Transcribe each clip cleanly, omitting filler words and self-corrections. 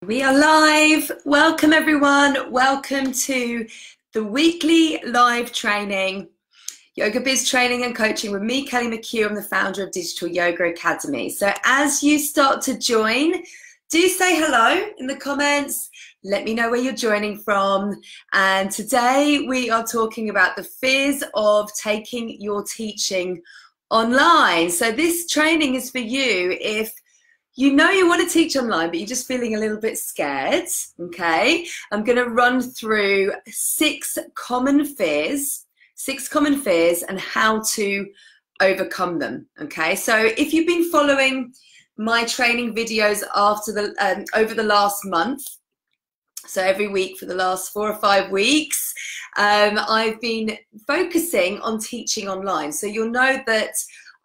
We are live. Welcome everyone. Welcome to the weekly live training, Yoga Biz Training and Coaching with me, Kelly McHugh. I'm the founder of Digital Yoga Academy. So as you start to join, do say hello in the comments. Let me know where you're joining from. And today we are talking about the fears of taking your teaching online. So this training is for you if you know you want to teach online, but you're just feeling a little bit scared, okay? I'm going to run through six common fears and how to overcome them, okay? So if you've been following my training videos over the last month, so every week for the last 4 or 5 weeks, I've been focusing on teaching online. So you'll know that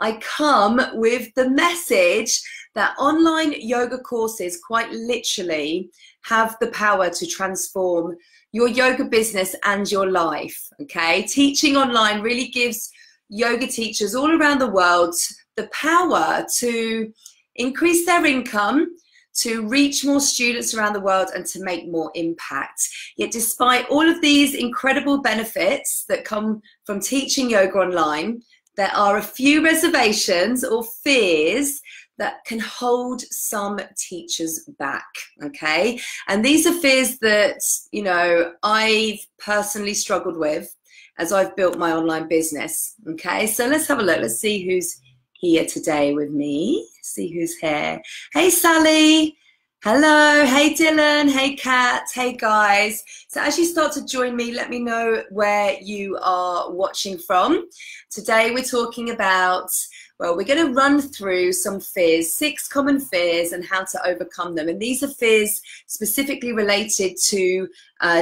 I come with the message that online yoga courses quite literally have the power to transform your yoga business and your life, okay? Teaching online really gives yoga teachers all around the world the power to increase their income, to reach more students around the world and to make more impact. Yet despite all of these incredible benefits that come from teaching yoga online, there are a few reservations or fears that can hold some teachers back, okay? And these are fears that, you know, I've personally struggled with as I've built my online business, okay? So let's have a look. Let's see who's here today with me. See who's here. Hey, Sally. Hello. Hey, Dylan. Hey, Kat. Hey, guys. So as you start to join me, let me know where you are watching from. Today we're talking about, well, we're going to run through some fears, 6 common fears and how to overcome them. And these are fears specifically related to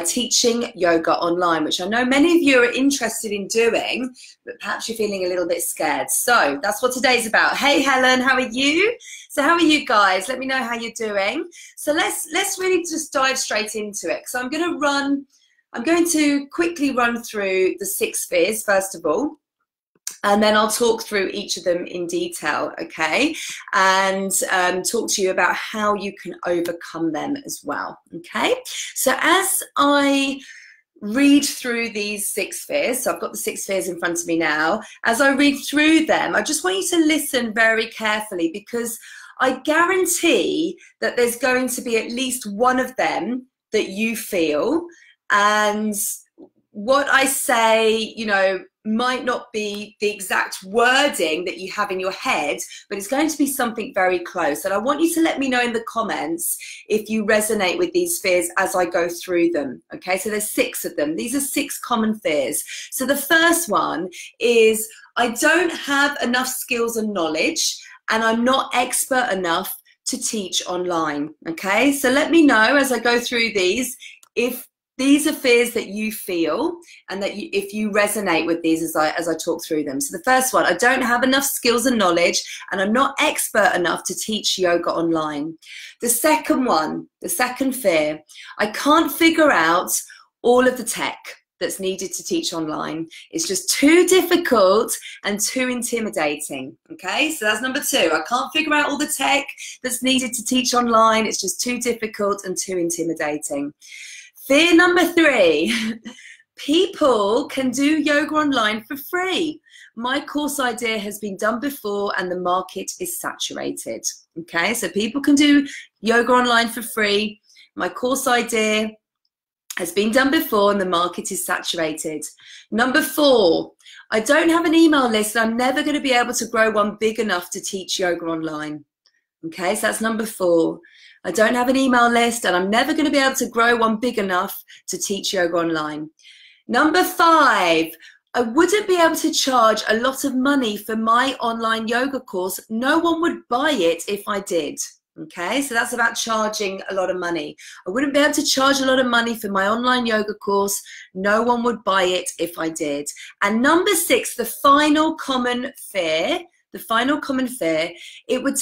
teaching yoga online, which I know many of you are interested in doing, but perhaps you're feeling a little bit scared. So that's what today's about. Hey, Helen, how are you? So how are you guys? Let me know how you're doing. So let's really just dive straight into it. So I'm going to quickly run through the 6 fears, first of all. And then I'll talk through each of them in detail, okay? And talk to you about how you can overcome them as well, okay? So as I read through these 6 fears, so I've got the 6 fears in front of me now. As I read through them, I just want you to listen very carefully because I guarantee that there's going to be at least one of them that you feel, and what I say, you know, might not be the exact wording that you have in your head, but it's going to be something very close. And I want you to let me know in the comments if you resonate with these fears as I go through them. Okay, so there's 6 of them. These are 6 common fears. So the first one is, I don't have enough skills and knowledge, and I'm not expert enough to teach online. Okay, so let me know as I go through these if these are fears that you feel and that if you resonate with these as I talk through them. So the first one, I don't have enough skills and knowledge and I'm not expert enough to teach yoga online. The second one, the second fear, I can't figure out all of the tech that's needed to teach online. It's just too difficult and too intimidating, okay? So that's number 2. I can't figure out all the tech that's needed to teach online. It's just too difficult and too intimidating. Fear number 3, people can do yoga online for free. My course idea has been done before and the market is saturated. Okay, so people can do yoga online for free. My course idea has been done before and the market is saturated. Number 4, I don't have an email list and I'm never going to be able to grow one big enough to teach yoga online. Okay, so that's number 4. I don't have an email list and I'm never going to be able to grow one big enough to teach yoga online. Number 5, I wouldn't be able to charge a lot of money for my online yoga course. No one would buy it if I did. Okay, so that's about charging a lot of money. I wouldn't be able to charge a lot of money for my online yoga course. No one would buy it if I did. And number 6, the final common fear, it would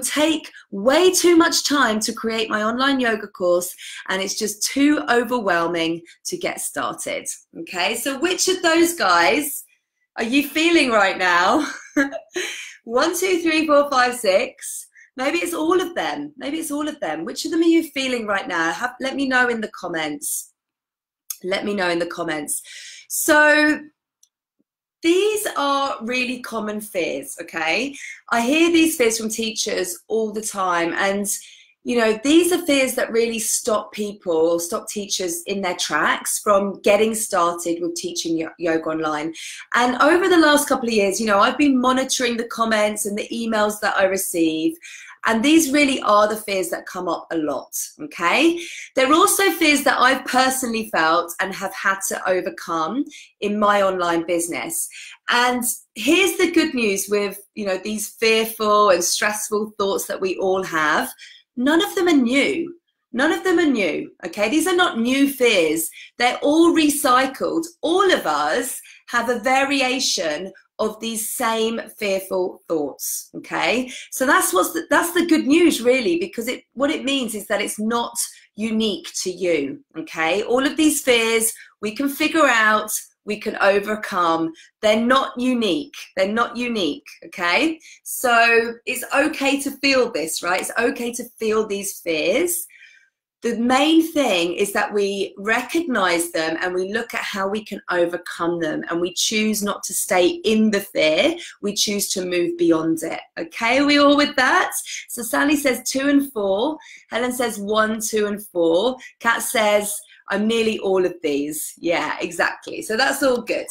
take way too much time to create my online yoga course and it's just too overwhelming to get started. Okay, so which of those guys are you feeling right now? 1, 2, 3, 4, 5, 6. Maybe it's all of them. Maybe it's all of them. Which of them are you feeling right now? Let me know in the comments. Let me know in the comments. So these are really common fears, okay? I hear these fears from teachers all the time, and you know, these are fears that really stop people, stop teachers in their tracks from getting started with teaching yoga online. And over the last couple of years, you know, I've been monitoring the comments and the emails that I receive, and these really are the fears that come up a lot, okay? They're also fears that I've personally felt and have had to overcome in my online business. And here's the good news with, you know, these fearful and stressful thoughts that we all have. None of them are new. None of them are new, okay? These are not new fears. They're all recycled. All of us have a variation of these same fearful thoughts, okay? So that's the good news, really, because what it means is that it's not unique to you, okay? All of these fears we can figure out, we can overcome. They're not unique. They're not unique, okay? So it's okay to feel this, right? It's okay to feel these fears. The main thing is that we recognize them and we look at how we can overcome them, and we choose not to stay in the fear. We choose to move beyond it. Okay, are we all with that? So Sally says 2 and 4. Helen says 1, 2 and 4. Kat says, I'm nearly all of these. Yeah, exactly. So that's all good.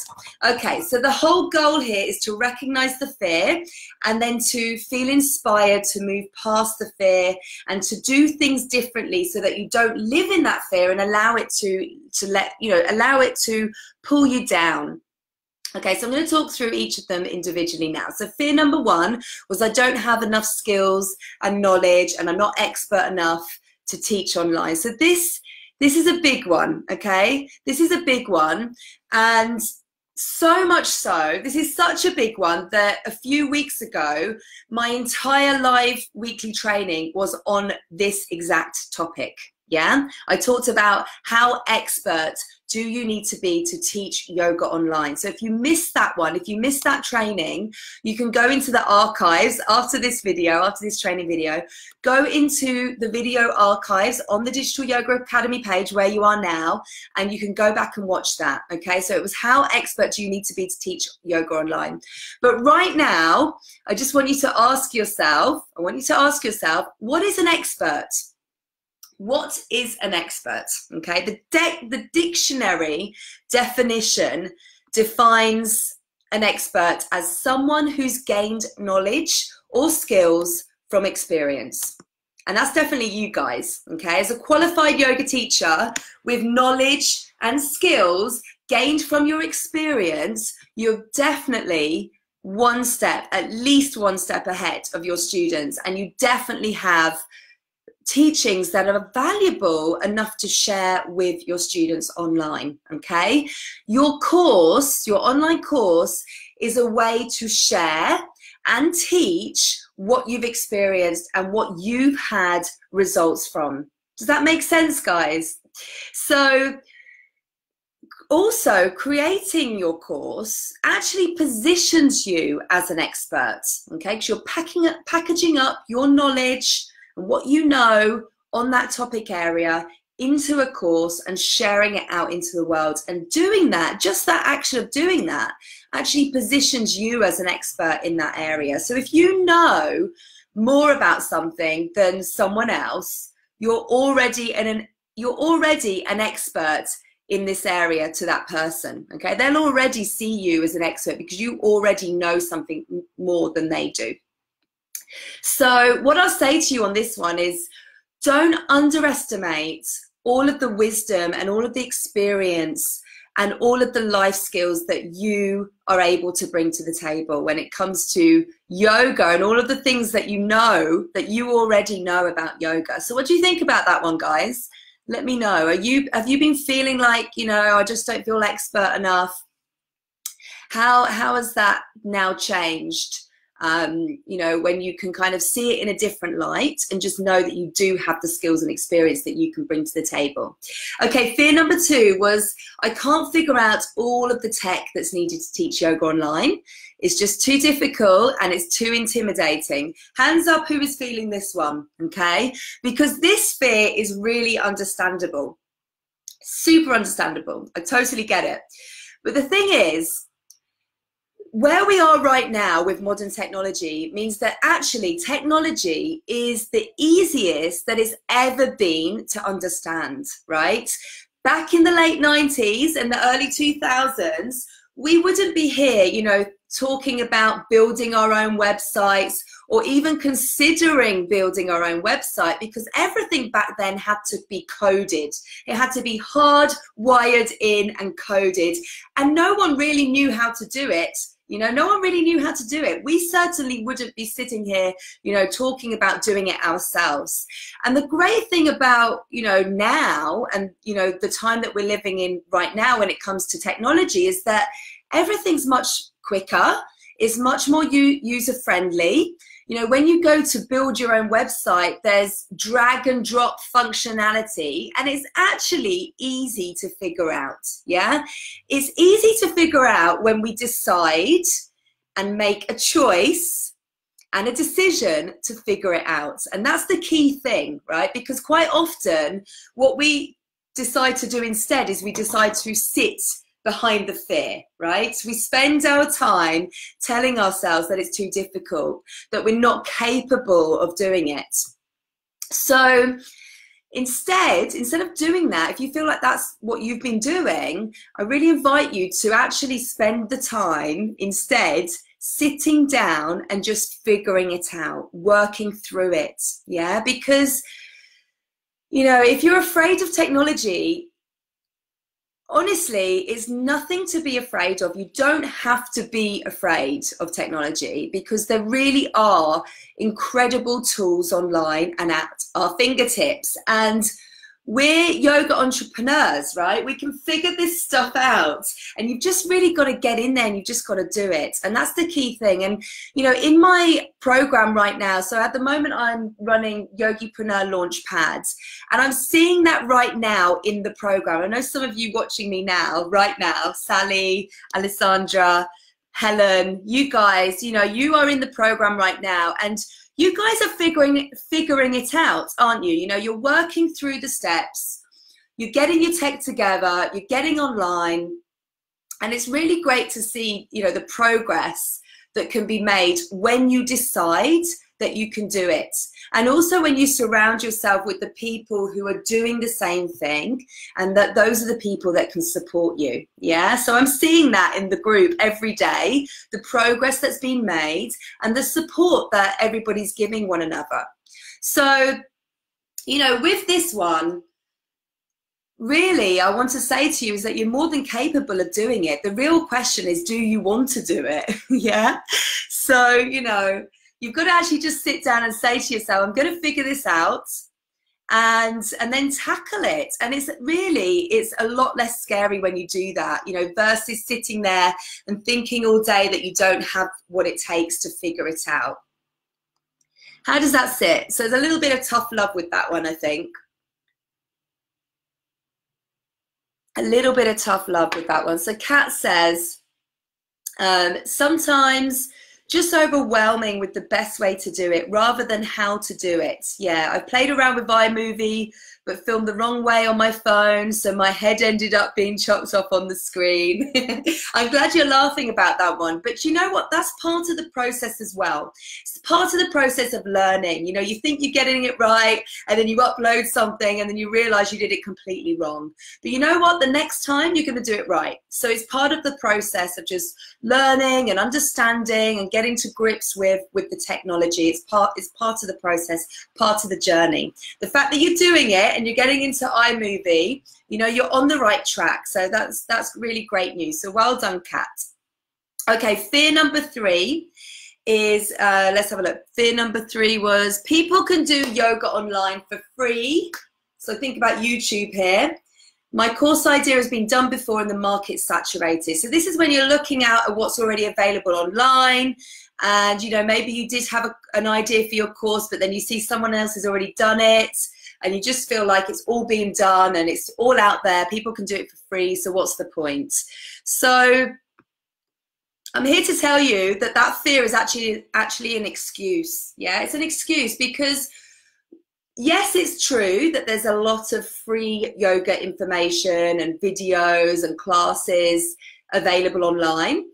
Okay, so the whole goal here is to recognize the fear and then to feel inspired to move past the fear and to do things differently so that you don't live in that fear and allow it allow it to pull you down. Okay, so I'm going to talk through each of them individually now. So fear number 1 was I don't have enough skills and knowledge and I'm not expert enough to teach online. So this is a big one, okay? This is a big one, and so much so, this is such a big one that a few weeks ago, my entire live weekly training was on this exact topic, yeah? I talked about how expert do you need to be to teach yoga online. So if you missed that one, if you missed that training, you can go into the archives after this video, after this training video, go into the video archives on the Digital Yoga Academy page where you are now, and you can go back and watch that, okay? So it was how expert do you need to be to teach yoga online. But right now, I just want you to ask yourself, what is an expert? What is an expert? Okay, the dictionary definition defines an expert as someone who's gained knowledge or skills from experience. And that's definitely you guys, okay? As a qualified yoga teacher with knowledge and skills gained from your experience, you're definitely at least one step ahead of your students, and you definitely have teachings that are valuable enough to share with your students online, okay? Your course, your online course, is a way to share and teach what you've experienced and what you've had results from. Does that make sense, guys? So also, creating your course actually positions you as an expert, okay? Because you're packaging up your knowledge and what you know on that topic area into a course and sharing it out into the world. And doing that, just that action of doing that, actually positions you as an expert in that area. So if you know more about something than someone else, you're already an expert in this area to that person, okay? They'll already see you as an expert because you already know something more than they do. So what I'll say to you on this one is, don't underestimate all of the wisdom and all of the experience and all of the life skills that you are able to bring to the table when it comes to yoga and all of the things that you know, that you already know about yoga. So what do you think about that one, guys? Let me know. Have you been feeling like, you know, I just don't feel expert enough? How has that now changed? You know, when you can kind of see it in a different light and just know that you do have the skills and experience that you can bring to the table. Okay, fear number 2 was, I can't figure out all of the tech that's needed to teach yoga online. It's just too difficult and it's too intimidating. Hands up who is feeling this one, okay? Because this fear is really understandable, super understandable. I totally get it. But the thing is, where we are right now with modern technology means that actually technology is the easiest that it's ever been to understand, right? Back in the late 90s and the early 2000s, we wouldn't be here, you know, talking about building our own websites or even considering building our own website, because everything back then had to be coded. It had to be hardwired in and coded, and no one really knew how to do it. You know, no one really knew how to do it. We certainly wouldn't be sitting here, you know, talking about doing it ourselves. And the great thing about, you know, now and, you know, the time that we're living in right now when it comes to technology is that everything's much quicker, it's much more user-friendly. You know, when you go to build your own website, there's drag and drop functionality, and it's actually easy to figure out, yeah? It's easy to figure out when we decide and make a choice and a decision to figure it out. And that's the key thing, right? Because quite often what we decide to do instead is we decide to sit behind the fear, right? We spend our time telling ourselves that it's too difficult, that we're not capable of doing it. So instead of doing that, if you feel like that's what you've been doing, I really invite you to actually spend the time instead sitting down and just figuring it out, working through it, yeah? Because, you know, if you're afraid of technology, honestly, it's nothing to be afraid of. You don't have to be afraid of technology, because there really are incredible tools online and at our fingertips. And we're yoga entrepreneurs, right? We can figure this stuff out, and you've just really got to get in there and you've just got to do it. And that's the key thing. And, you know, in my program right now, so at the moment I'm running Yogipreneur Launch Pads, and I'm seeing that right now in the program. I know some of you watching me now, right now, Sally, Alessandra, Helen, you guys, you know, you are in the program right now, and you guys are figuring it out, aren't you? You know, you're working through the steps, you're getting your tech together, you're getting online, and it's really great to see, you know, the progress that can be made when you decide that you can do it. And also when you surround yourself with the people who are doing the same thing, and that those are the people that can support you. Yeah, so I'm seeing that in the group every day, the progress that's been made and the support that everybody's giving one another. So, you know, with this one, really, I want to say to you is that you're more than capable of doing it. The real question is, do you want to do it? Yeah. So, you know, you've got to actually just sit down and say to yourself, I'm going to figure this out, and then tackle it. And it's a lot less scary when you do that, you know, versus sitting there and thinking all day that you don't have what it takes to figure it out. How does that sit? So there's a little bit of tough love with that one, I think. A little bit of tough love with that one. So Kat says, sometimes just overwhelming with the best way to do it rather than how to do it. Yeah, I've played around with iMovie, but filmed the wrong way on my phone, so my head ended up being chopped off on the screen. I'm glad you're laughing about that one, but you know what? That's part of the process as well. It's part of the process of learning. You know, you think you're getting it right, and then you upload something, and then you realize you did it completely wrong. But you know what? The next time you're going to do it right. So it's part of the process of just learning and understanding and getting to grips with the technology. It's part of the process, part of the journey. The fact that you're doing it and you're getting into iMovie, you know, you're on the right track. So that's really great news. So well done, Kat. Okay, fear number 3 is, let's have a look. Fear number 3 was people can do yoga online for free. So think about YouTube here. My course idea has been done before and the market's saturated. So this is when you're looking out at what's already available online, and you know, maybe you did have an idea for your course, but then you see someone else has already done it, and you just feel like it's all being done and it's all out there. People can do it for free, so what's the point? So I'm here to tell you that that fear is actually an excuse. Yeah, it's an excuse because yes, it's true that there's a lot of free yoga information and videos and classes available online,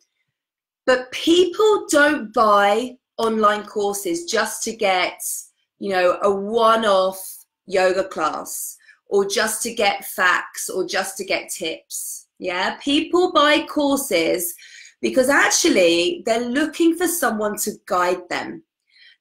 but people don't buy online courses just to get, you know, a one-off yoga class or just to get facts or just to get tips. Yeah, people buy courses because actually they're looking for someone to guide them.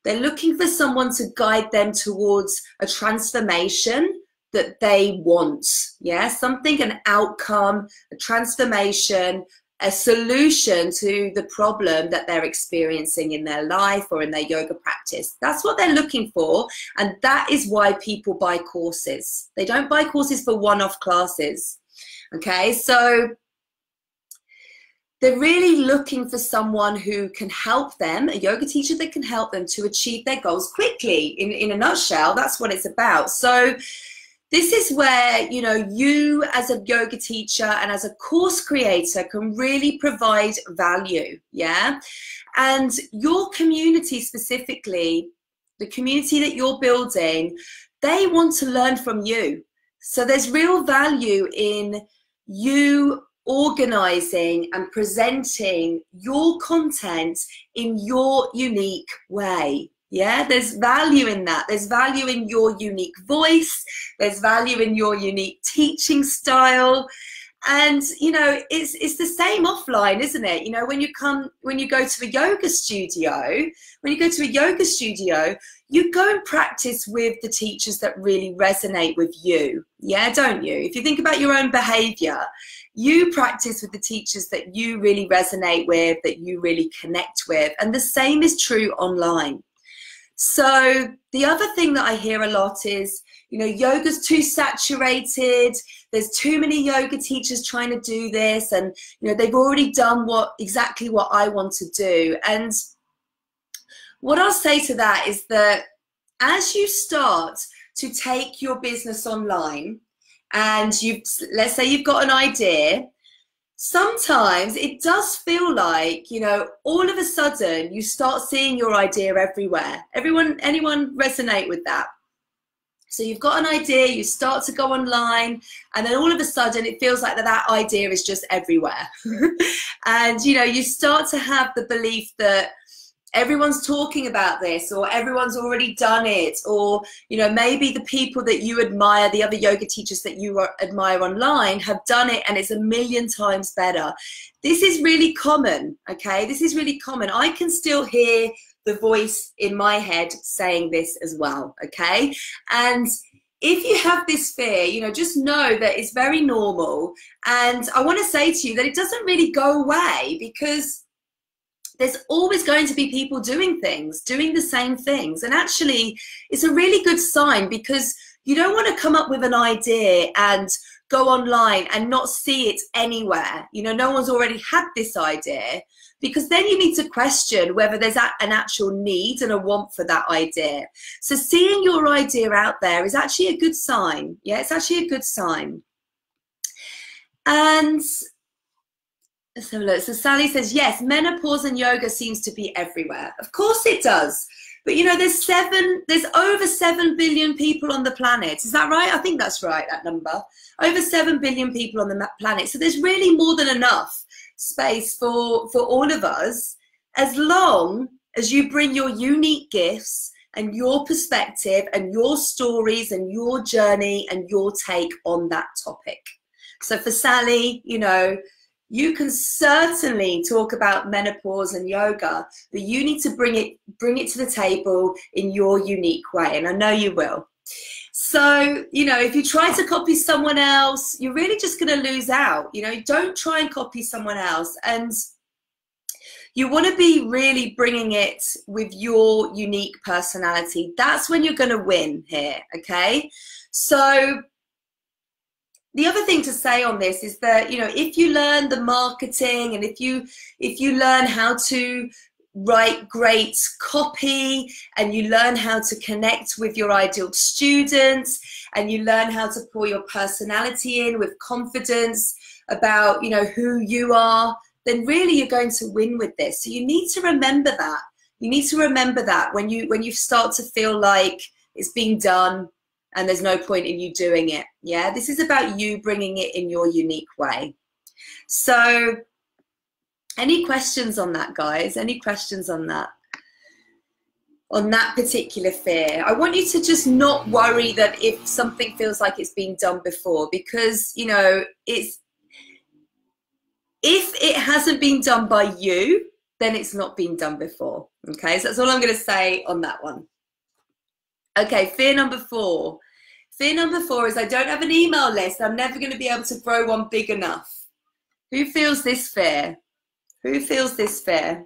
They're looking for someone to guide them towards a transformation that they want. Yeah, something, an outcome, a transformation, a solution to the problem that they're experiencing in their life or in their yoga practice. That's what they're looking for, and that is why people buy courses. They don't buy courses for one-off classes. Okay, so they're really looking for someone who can help them, a yoga teacher that can help them to achieve their goals quickly. In a nutshell, that's what it's about. So this is where, you know, you as a yoga teacher and as a course creator can really provide value, yeah? And your community specifically, the community that you're building, they want to learn from you. So there's real value in you organizing and presenting your content in your unique way. Yeah, there's value in that. There's value in your unique voice. There's value in your unique teaching style. And, you know, it's the same offline, isn't it? You know, when you go to a yoga studio, you go and practice with the teachers that really resonate with you. Yeah, don't you? If you think about your own behavior, you practice with the teachers that you really resonate with, that you really connect with. And the same is true online. So the other thing that I hear a lot is, you know, yoga's too saturated. There's too many yoga teachers trying to do this, and you know, they've already done exactly what I want to do. And what I'll say to that is that as you start to take your business online, and let's say you've got an idea, sometimes it does feel like, you know, all of a sudden you start seeing your idea everywhere. Anyone resonate with that? So you've got an idea, you start to go online, and then all of a sudden it feels like that idea is just everywhere. And, you know, you start to have the belief that everyone's talking about this, or everyone's already done it, or, you know, maybe the people that you admire, the other yoga teachers that you admire online have done it and it's a million times better. This is really common, okay? This is really common. I can still hear the voice in my head saying this as well, okay? And if you have this fear, you know, just know that it's very normal. And I want to say to you that it doesn't really go away, because there's always going to be people doing the same things. And actually, it's a really good sign, because you don't want to come up with an idea and go online and not see it anywhere. You know, no one's already had this idea, because then you need to question whether there's an actual need and a want for that idea. So seeing your idea out there is actually a good sign. Yeah, it's actually a good sign. And let's have a look. So Sally says, yes, menopause and yoga seems to be everywhere. Of course it does. But you know, there's over 7 billion people on the planet. Is that right? I think that's right, that number. Over 7 billion people on the planet. So there's really more than enough space for all of us, as long as you bring your unique gifts and your perspective and your stories and your journey and your take on that topic. So for Sally, you know, you can certainly talk about menopause and yoga, but you need to bring it to the table in your unique way, and I know you will. So, you know, if you try to copy someone else, you're really just going to lose out. You know, don't try and copy someone else. And you want to be really bringing it with your unique personality. That's when you're going to win here, okay? So the other thing to say on this is that, you know, if you learn the marketing and if you learn how to write great copy and you learn how to connect with your ideal students and you learn how to pour your personality in with confidence about, you know, who you are, then really you're going to win with this. So you need to remember that. You need to remember that when you start to feel like it's being done and there's no point in you doing it. Yeah, this is about you bringing it in your unique way. So any questions on that, guys? Any questions on that? On that particular fear? I want you to just not worry that if something feels like it's been done before, because, you know, if it hasn't been done by you, then it's not been done before. Okay, so that's all I'm going to say on that one. Okay, fear number 4. Fear number 4 is I don't have an email list. I'm never going to be able to grow one big enough. Who feels this fear? Who feels this fear?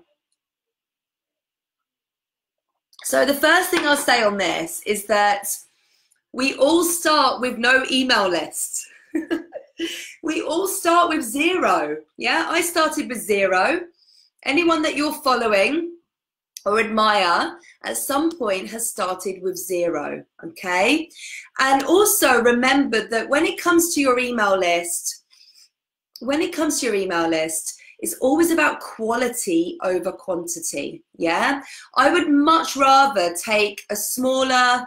So the first thing I'll say on this is that we all start with no email list. We all start with 0. Yeah, I started with 0. Anyone that you're following or admire at some point has started with 0, okay? And also remember that when it comes to your email list, it's always about quality over quantity, yeah? I would much rather take a smaller,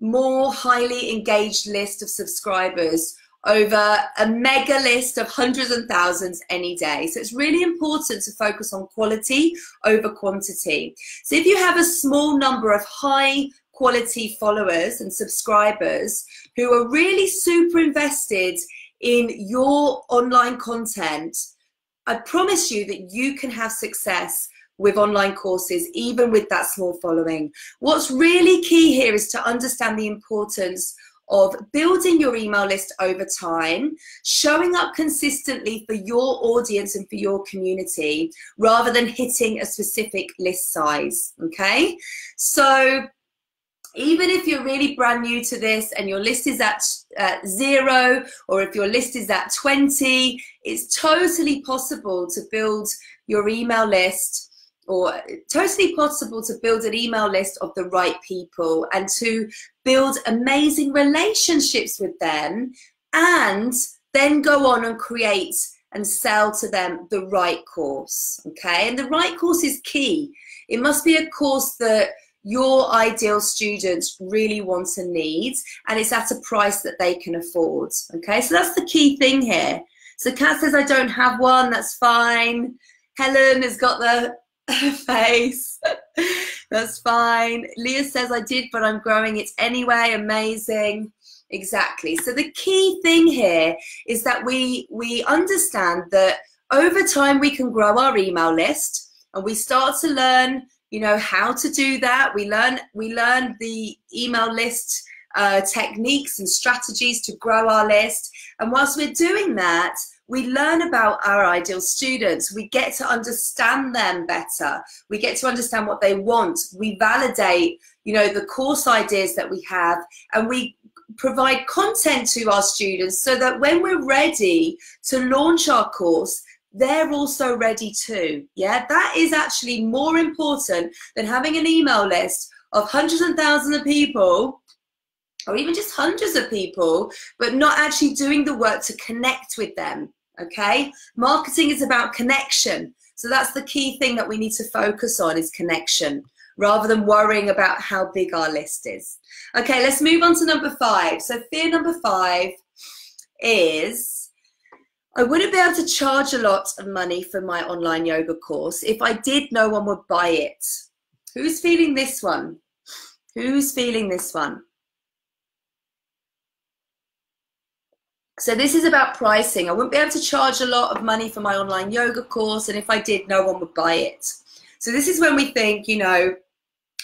more highly engaged list of subscribers over a mega list of hundreds and thousands any day. So it's really important to focus on quality over quantity. So if you have a small number of high quality followers and subscribers who are really super invested in your online content, I promise you that you can have success with online courses, even with that small following. What's really key here is to understand the importance of building your email list over time, showing up consistently for your audience and for your community, rather than hitting a specific list size, okay? So even if you're really brand new to this and your list is at 0, or if your list is at 20, it's totally possible to build your email list, or totally possible to build an email list of the right people and to build amazing relationships with them, and then go on and create and sell to them the right course, okay? And the right course is key. It must be a course that your ideal students really want and need, and it's at a price that they can afford, okay? So that's the key thing here. So Kat says, I don't have one, that's fine. Helen has got the face, that's fine. Leah says, I did, but I'm growing it anyway. Amazing. Exactly. So the key thing here is that we understand that over time we can grow our email list, and we start to learn, you know, how to do that. We learn the email list techniques and strategies to grow our list. And whilst we're doing that, we learn about our ideal students. We get to understand them better. We get to understand what they want. We validate, you know, the course ideas that we have, and we provide content to our students so that when we're ready to launch our course, they're also ready too. Yeah, that is actually more important than having an email list of hundreds and thousands of people, or even just hundreds of people, but not actually doing the work to connect with them. Okay, marketing is about connection. So that's the key thing that we need to focus on, is connection, rather than worrying about how big our list is. Okay, let's move on to number 5. So fear number 5 is, I wouldn't be able to charge a lot of money for my online yoga course. If I did, no one would buy it. Who's feeling this one? Who's feeling this one? So this is about pricing. I wouldn't be able to charge a lot of money for my online yoga course, and if I did, no one would buy it. So this is when we think, you know,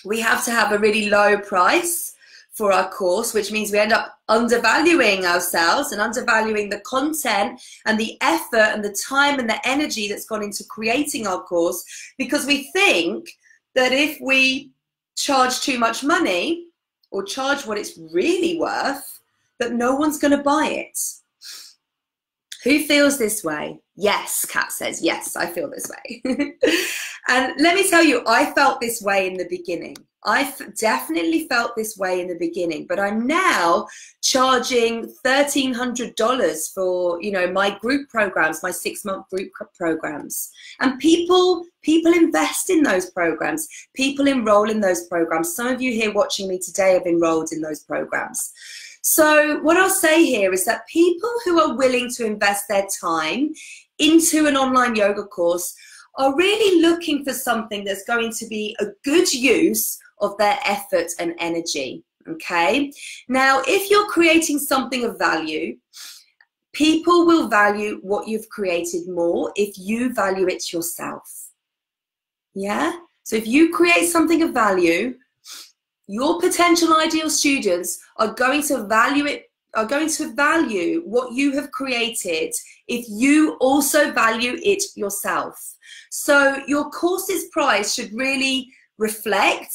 we have to have a really low price for our course, which means we end up undervaluing ourselves and undervaluing the content and the effort and the time and the energy that's gone into creating our course, because we think that if we charge too much money, or charge what it's really worth, that no one's going to buy it. Who feels this way? Yes, Kat says, yes, I feel this way. And let me tell you, I felt this way in the beginning. Definitely felt this way in the beginning, but I'm now charging $1,300 for, you know, my group programs, my 6-month group programs. And people invest in those programs. People enroll in those programs. Some of you here watching me today have enrolled in those programs. So what I'll say here is that people who are willing to invest their time into an online yoga course are really looking for something that's going to be a good use of their effort and energy, okay? Now, if you're creating something of value, people will value what you've created more if you value it yourself, yeah? So if you create something of value, your potential ideal students are going to value it, are going to value what you have created if you also value it yourself. So your course's price should really reflect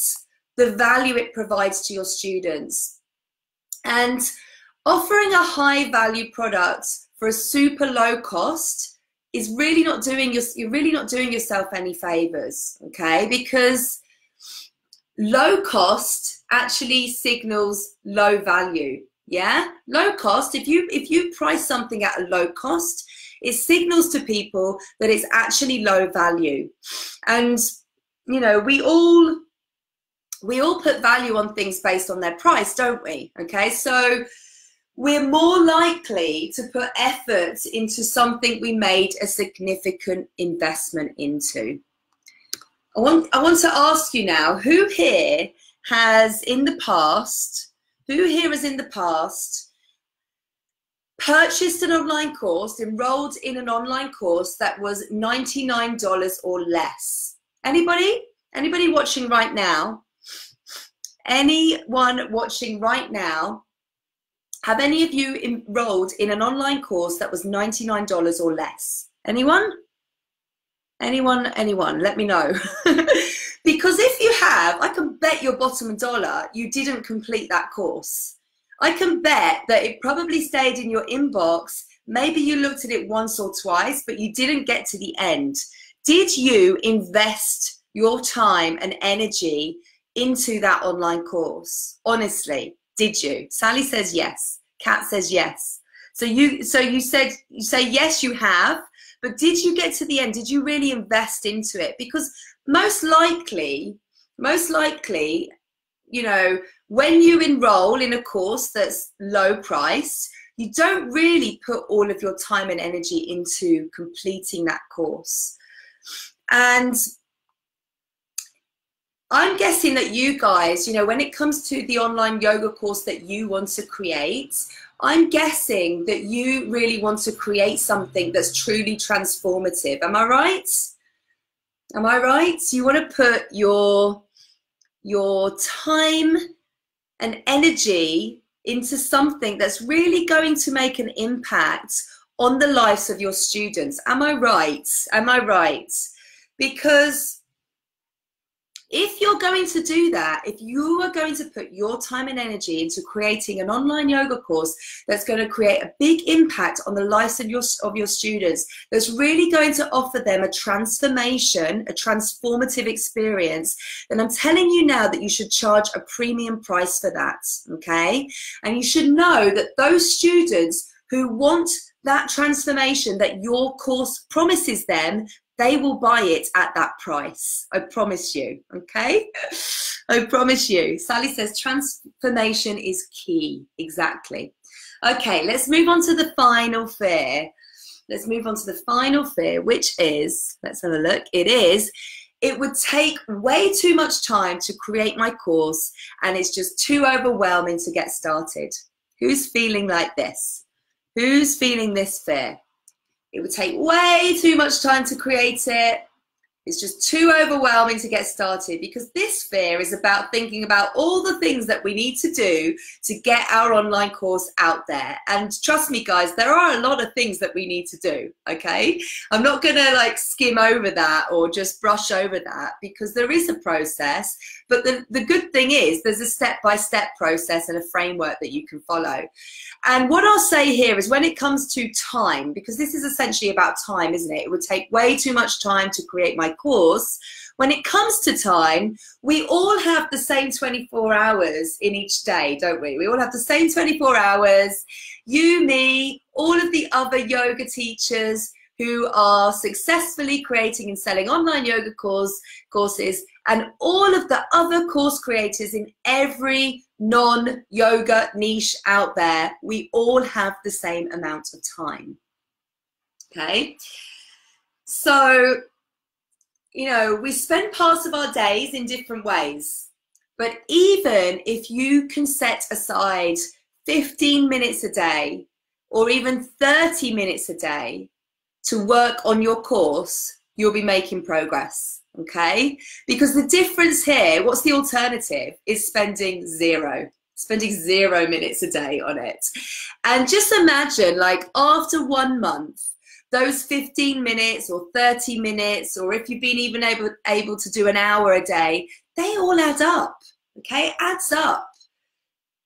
the value it provides to your students. And offering a high value product for a super low cost is really not doing you're really not doing yourself any favors, okay? Because low cost actually signals low value, yeah? Low cost, if you price something at a low cost, it signals to people that it's actually low value. And, you know, we all put value on things based on their price, don't we? Okay, so we're more likely to put effort into something we made a significant investment into. I want to ask you now, who here has in the past purchased an online course, enrolled in an online course that was $99 or less? Anybody? Anybody watching right now? Anyone watching right now? Have any of you enrolled in an online course that was $99 or less? Anyone? Anyone? Let me know. Because if you have, I can bet your bottom dollar you didn't complete that course. I can bet that it probably stayed in your inbox. Maybe you looked at it once or twice, but you didn't get to the end. Did you invest your time and energy into that online course? Honestly, did you? Sally says yes. Kat says yes. So you say yes, you have, but did you get to the end? Did you really invest into it? Because most likely, you know, when you enroll in a course that's low price, you don't really put all of your time and energy into completing that course. And I'm guessing that you guys, you know, when it comes to the online yoga course that you want to create, I'm guessing that you really want to create something that's truly transformative. Am I right? Am I right? You want to put your time and energy into something that's really going to make an impact on the lives of your students. Am I right? Am I right? Because if you're going to do that, if you are going to put your time and energy into creating an online yoga course that's going to create a big impact on the lives of your students, that's really going to offer them a transformation, a transformative experience, then I'm telling you now that you should charge a premium price for that, okay? And you should know that those students who want that transformation that your course promises them, they will buy it at that price. I promise you, okay? I promise you. Sally says transformation is key. Exactly. Okay, let's move on to the final fear. Let's move on to the final fear, which is, let's have a look. It would take way too much time to create my course and it's just too overwhelming to get started. Who's feeling like this? Who's feeling this fear? It would take way too much time to create it. It's just too overwhelming to get started, because this fear is about thinking about all the things that we need to do to get our online course out there. And trust me, guys, there are a lot of things that we need to do, okay? I'm not gonna like skim over that or just brush over that, because there is a process. But the good thing is there's a step-by-step process and a framework that you can follow. And what I'll say here is, when it comes to time, because this is essentially about time, isn't it? It would take way too much time to create my course. When it comes to time, we all have the same 24 hours in each day, don't we? We all have the same 24 hours. You, me, all of the other yoga teachers who are successfully creating and selling online yoga courses, and all of the other course creators in every non-yoga niche out there, we all have the same amount of time, okay? So, you know, we spend parts of our days in different ways, but even if you can set aside 15 minutes a day or even 30 minutes a day to work on your course, you'll be making progress, okay? Because the difference here, what's the alternative, is spending zero minutes a day on it. And just imagine, like, after 1 month, those 15 minutes or 30 minutes, or if you've been even able to do an hour a day, they all add up, okay? It adds up.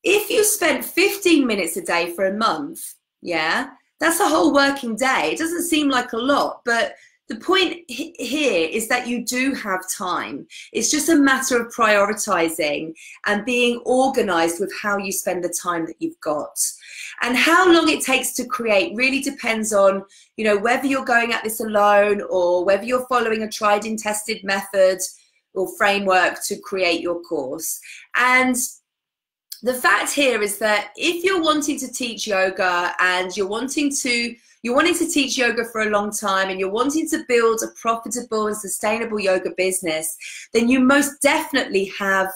If you spent 15 minutes a day for a month, yeah, that's a whole working day. It doesn't seem like a lot, but the point here is that you do have time. It's just a matter of prioritizing and being organized with how you spend the time that you've got. And how long it takes to create really depends on, you know, whether you're going at this alone or whether you're following a tried and tested method or framework to create your course. And the fact here is that if you're wanting to teach yoga and you're wanting to teach yoga for a long time and you're wanting to build a profitable and sustainable yoga business, then you most definitely have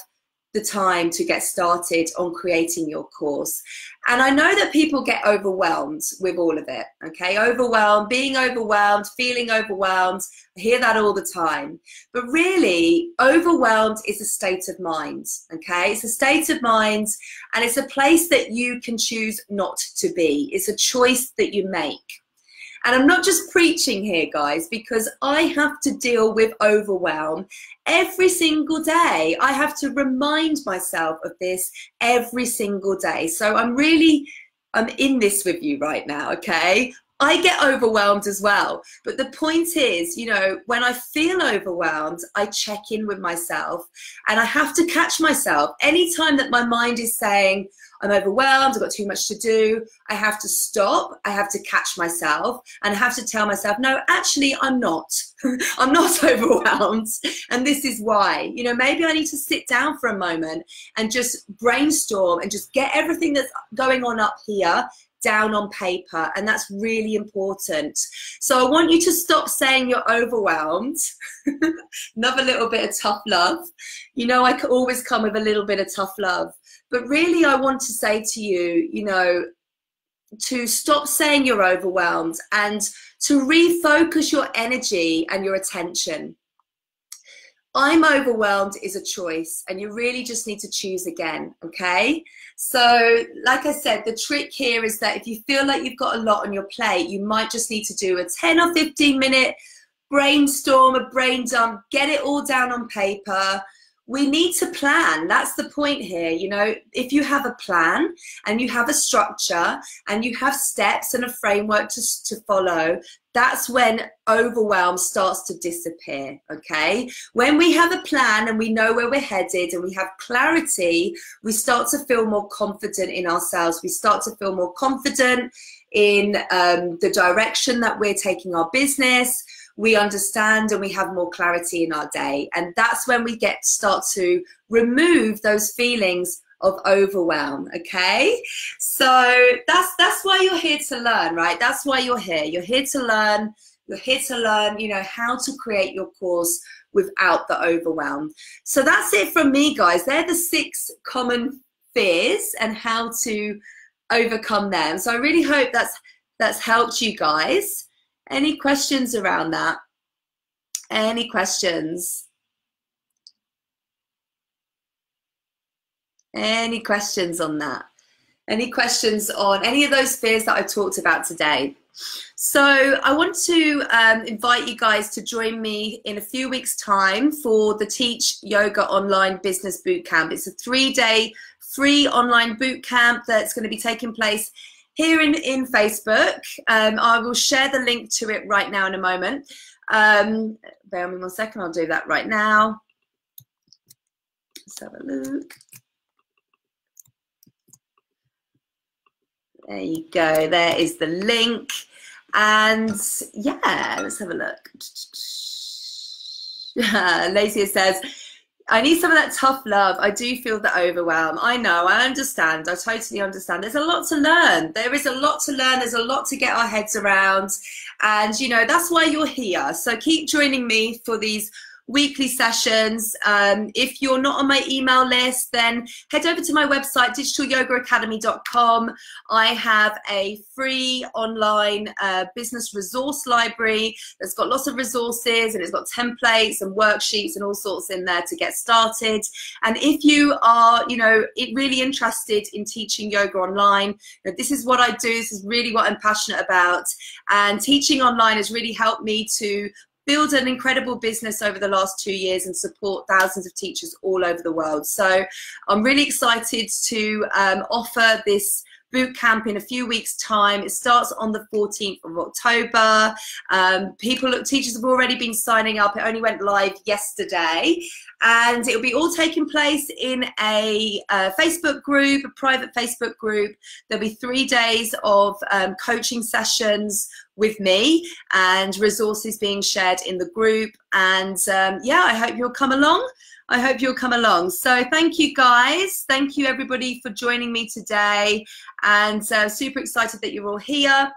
the time to get started on creating your course. And I know that people get overwhelmed with all of it, okay? Overwhelmed, being overwhelmed, feeling overwhelmed. I hear that all the time. But really, overwhelmed is a state of mind, okay? It's a state of mind, and it's a place that you can choose not to be. It's a choice that you make. And I'm not just preaching here, guys, because I have to deal with overwhelm every single day. I have to remind myself of this every single day. So I'm in this with you right now, okay? I get overwhelmed as well. But the point is, you know, when I feel overwhelmed, I check in with myself, and I have to catch myself. Anytime that my mind is saying, I'm overwhelmed, I've got too much to do, I have to stop, I have to catch myself, and I have to tell myself, no, actually, I'm not. I'm not overwhelmed, and this is why. You know, maybe I need to sit down for a moment and just brainstorm and just get everything that's going on up here down on paper, and that's really important. So I want you to stop saying you're overwhelmed. Another little bit of tough love. You know, I could always come with a little bit of tough love. But really, I want to say to you, you know, to stop saying you're overwhelmed and to refocus your energy and your attention. I'm overwhelmed is a choice, and you really just need to choose again, okay? So, like I said, the trick here is that if you feel like you've got a lot on your plate, you might just need to do a 10 or 15 minute brainstorm, a brain dump, get it all down on paper. We need to plan. That's the point here. You know, if you have a plan and you have a structure and you have steps and a framework to follow, that's when overwhelm starts to disappear, okay? When we have a plan and we know where we're headed and we have clarity, we start to feel more confident in ourselves. We start to feel more confident in the direction that we're taking our business. We understand and we have more clarity in our day. And that's when we start to remove those feelings of overwhelm, okay? So that's why you're here to learn, right? That's why you're here. You're here to learn. You're here to learn, you know, how to create your course without the overwhelm. So that's it from me, guys. They're the 6 common fears and how to overcome them. So I really hope that's helped you guys. Any questions around that? Any questions? Any questions on that? Any questions on any of those fears that I talked about today? So I want to invite you guys to join me in a few weeks' time for the Teach Yoga Online Business Bootcamp. It's a 3-day free online bootcamp that's going to be taking place here in Facebook. I will share the link to it right now in a moment. Bear with me 1 second, I'll do that right now. Let's have a look. There you go, there is the link. And yeah, let's have a look. Lacia says, I need some of that tough love. I do feel the overwhelm. I know, I understand. I totally understand. There's a lot to learn. There is a lot to learn. There's a lot to get our heads around. And, you know, that's why you're here. So keep joining me for these weekly sessions. If you're not on my email list, then head over to my website, digitalyogaacademy.com. I have a free online business resource library that's got lots of resources, and it's got templates and worksheets and all sorts in there to get started. And if you are, you know, really interested in teaching yoga online, you know, this is what I do. This is really what I'm passionate about. And teaching online has really helped me to build an incredible business over the last 2 years and support thousands of teachers all over the world. So I'm really excited to offer this boot camp in a few weeks' time. It starts on the 14th of October. Teachers have already been signing up. It only went live yesterday. And it'll be all taking place in a Facebook group, a private Facebook group. There'll be 3 days of coaching sessions with me and resources being shared in the group. And yeah, I hope you'll come along. I hope you'll come along. So thank you guys. Thank you everybody for joining me today. And super excited that you're all here.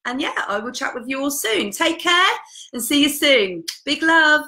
And yeah, I will chat with you all soon. Take care and see you soon. Big love.